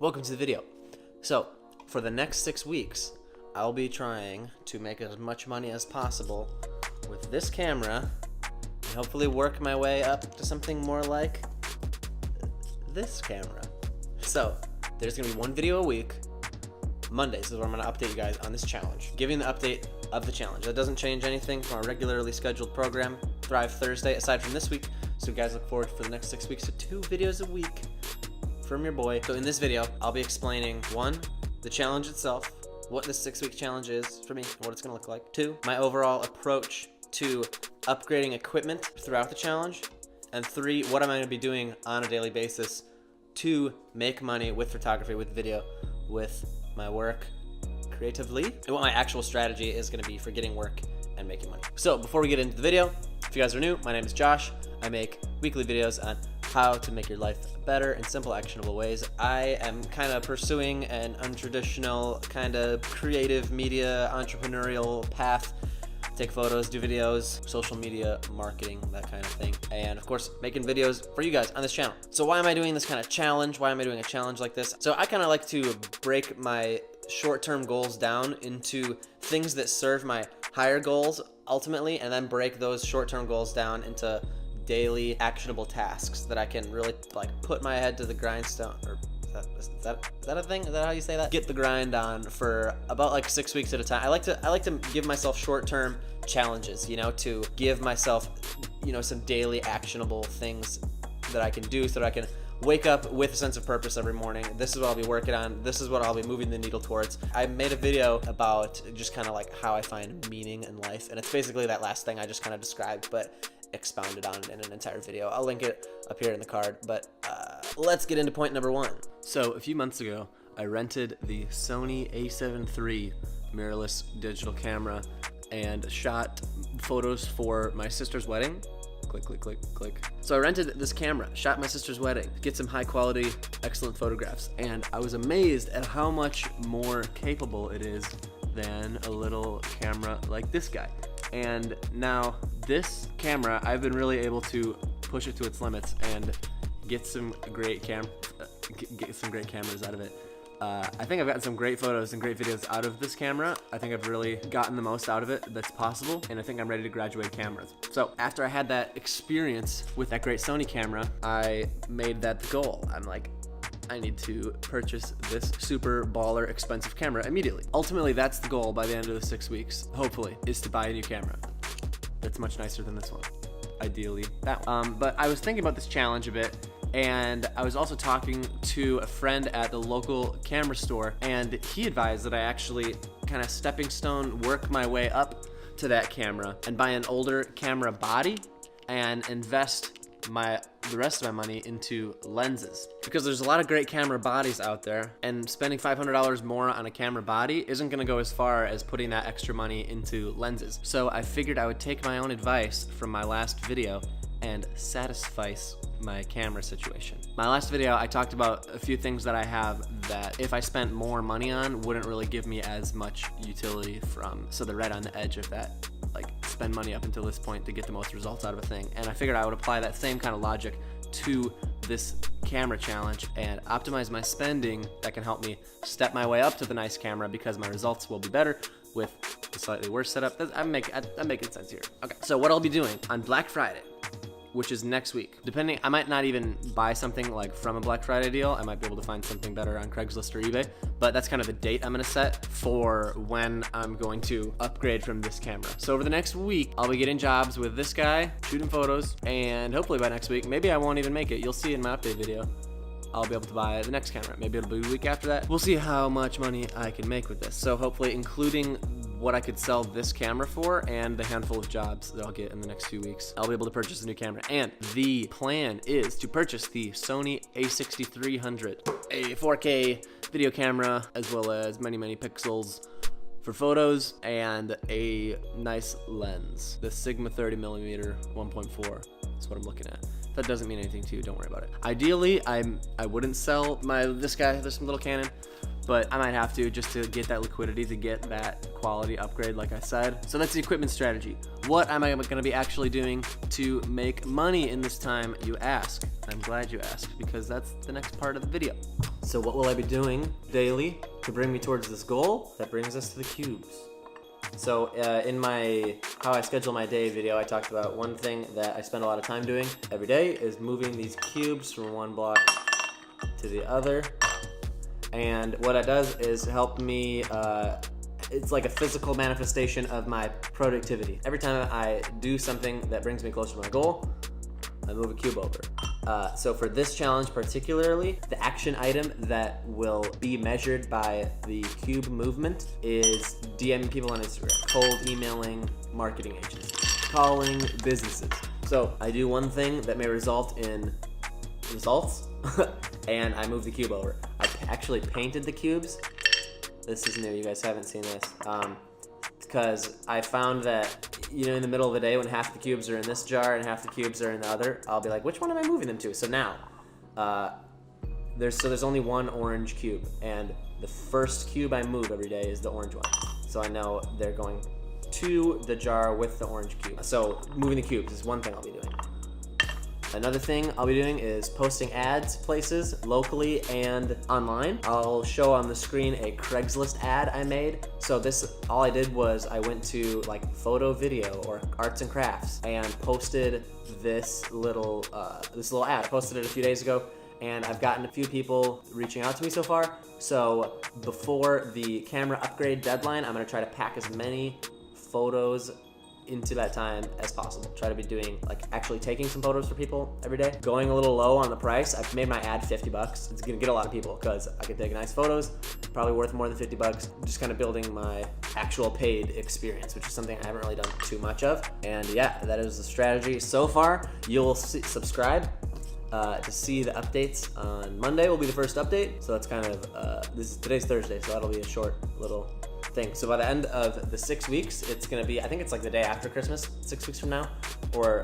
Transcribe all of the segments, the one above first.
Welcome to the video. So, for the next 6 weeks, I'll be trying to make as much money as possible with this camera and hopefully work my way up to something more like this camera. So, there's gonna be one video a week. Mondays is where I'm gonna update you guys on this challenge. Giving the update of the challenge. That doesn't change anything from our regularly scheduled program, Thrive Thursday, aside from this week. So you guys look forward for the next 6 weeks to 2 videos a week from your boy. So in this video, I'll be explaining 1, the challenge itself, what this 6-week challenge is for me, and what it's gonna look like. 2, my overall approach to upgrading equipment throughout the challenge. And 3, what am I gonna be doing on a daily basis to make money with photography, with video, with my work creatively, and what my actual strategy is gonna be for getting work and making money. So before we get into the video, if you guys are new, my name is Josh. I make weekly videos on how to make your life better in simple, actionable ways. I am kind of pursuing an untraditional kind of creative media entrepreneurial path. Take photos, do videos, social media, marketing, that kind of thing. And of course, making videos for you guys on this channel. So why am I doing this kind of challenge? Why am I doing a challenge like this? So I kind of like to break my short-term goals down into things that serve my higher goals ultimately, and then break those short-term goals down into daily actionable tasks that I can really like put my head to the grindstone, or is that a thing? Is that how you say that? Get the grind on for about like 6 weeks at a time. I like to give myself short-term challenges, you know, to give myself, you know, some daily actionable things that I can do so that I can wake up with a sense of purpose every morning. This is what I'll be working on. This is what I'll be moving the needle towards. I made a video about just kind of like how I find meaning in life, and it's basically that last thing I just kind of described, but expounded on in an entire video. I'll link it up here in the card, but let's get into point number 1. So a few months ago, I rented the Sony A7 III mirrorless digital camera and shot photos for my sister's wedding. Click, click, click, click. So I rented this camera, shot my sister's wedding, get some high quality, excellent photographs, and I was amazed at how much more capable it is than a little camera like this guy. And now this camera, I've been really able to push it to its limits and get some great cameras out of it. I think I've gotten some great photos and great videos out of this camera. I think I've really gotten the most out of it that's possible, and I think I'm ready to graduate cameras. So after I had that experience with that great Sony camera, I made that the goal. I'm like, I need to purchase this super baller expensive camera immediately. Ultimately, that's the goal by the end of the 6 weeks, hopefully, is to buy a new camera that's much nicer than this one. Ideally, that one. But I was thinking about this challenge a bit, and I was also talking to a friend at the local camera store, and he advised that I actually kind of stepping stone work my way up to that camera and buy an older camera body and invest the rest of my money into lenses, because there's a lot of great camera bodies out there, and spending $500 more on a camera body isn't going to go as far as putting that extra money into lenses. So I figured I would take my own advice from my last video and satisfy my camera situation. My last video, I talked about a few things that I have that if I spent more money on wouldn't really give me as much utility from, so they're right on the edge of that, like spend money up until this point to get the most results out of a thing. And I figured I would apply that same kind of logic to this camera challenge and optimize my spending that can help me step my way up to the nice camera, because my results will be better with a slightly worse setup. I'm making sense here. Okay, so what I'll be doing on Black Friday, which is next week. Depending, I might not even buy something like from a Black Friday deal. I might be able to find something better on Craigslist or eBay, but that's kind of the date I'm gonna set for when I'm going to upgrade from this camera. So over the next week, I'll be getting jobs with this guy, shooting photos, and hopefully by next week, maybe I won't even make it. You'll see in my update video, I'll be able to buy the next camera. Maybe it'll be a week after that. We'll see how much money I can make with this. So hopefully, including what I could sell this camera for and the handful of jobs that I'll get in the next few weeks, I'll be able to purchase a new camera. And the plan is to purchase the Sony A6300, a 4K video camera, as well as many, many pixels for photos, and a nice lens, the Sigma 30mm 1.4 is what I'm looking at. If that doesn't mean anything to you, don't worry about it. Ideally, I wouldn't sell this little Canon, but I might have to, just to get that liquidity, to get that quality upgrade like I said. So that's the equipment strategy. What am I gonna be actually doing to make money in this time, you ask? I'm glad you asked, because that's the next part of the video. So what will I be doing daily to bring me towards this goal? That brings us to the cubes. So in my how I schedule my day video, I talked about one thing that I spend a lot of time doing every day is moving these cubes from one block to the other. And what it does is help me, it's like a physical manifestation of my productivity. Every time I do something that brings me closer to my goal, I move a cube over. So for this challenge particularly, the action item that will be measured by the cube movement is DMing people on Instagram, cold emailing marketing agencies, calling businesses. So I do one thing that may result in results, and I move the cube over. I actually painted the cubes. This is new, you guys haven't seen this. Because I found that, you know, in the middle of the day when half the cubes are in this jar and half the cubes are in the other, I'll be like, which one am I moving them to? So now, there's only one orange cube, and the first cube I move every day is the orange one. So I know they're going to the jar with the orange cube. So moving the cubes is one thing I'll be doing. Another thing I'll be doing is posting ads places locally and online. I'll show on the screen a Craigslist ad I made. So all I did was I went to like photo, video, or arts and crafts and posted this little ad. I posted it a few days ago, and I've gotten a few people reaching out to me so far. So before the camera upgrade deadline, I'm gonna try to pack as many photos into that time as possible. Try to be doing, like, actually taking some photos for people every day. Going a little low on the price. I've made my ad $50. It's gonna get a lot of people because I can take nice photos, probably worth more than $50. Just kind of building my actual paid experience, which is something I haven't really done too much of. And yeah, that is the strategy so far. You'll subscribe to see the updates. On Monday will be the first update. So that's kind of, today's Thursday, so that'll be a short little thing. So by the end of the 6 weeks, it's gonna be, I think it's like the day after Christmas, 6 weeks from now, or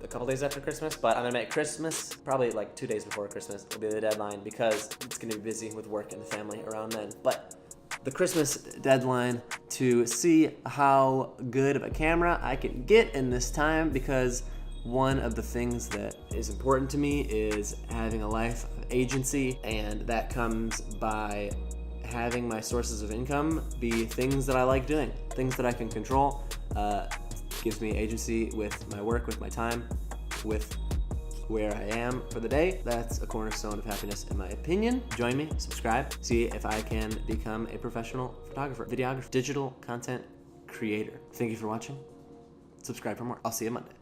a couple days after Christmas, but I'm gonna make Christmas, probably like 2 days before Christmas will be the deadline because it's gonna be busy with work and the family around then. But the Christmas deadline to see how good of a camera I can get in this time, because one of the things that is important to me is having a life of agency, and that comes by having my sources of income be things that I like doing, things that I can control. Gives me agency with my work, with my time, with where I am for the day. That's a cornerstone of happiness in my opinion. Join me, subscribe, see if I can become a professional photographer, videographer, digital content creator. Thank you for watching. Subscribe for more. I'll see you Monday.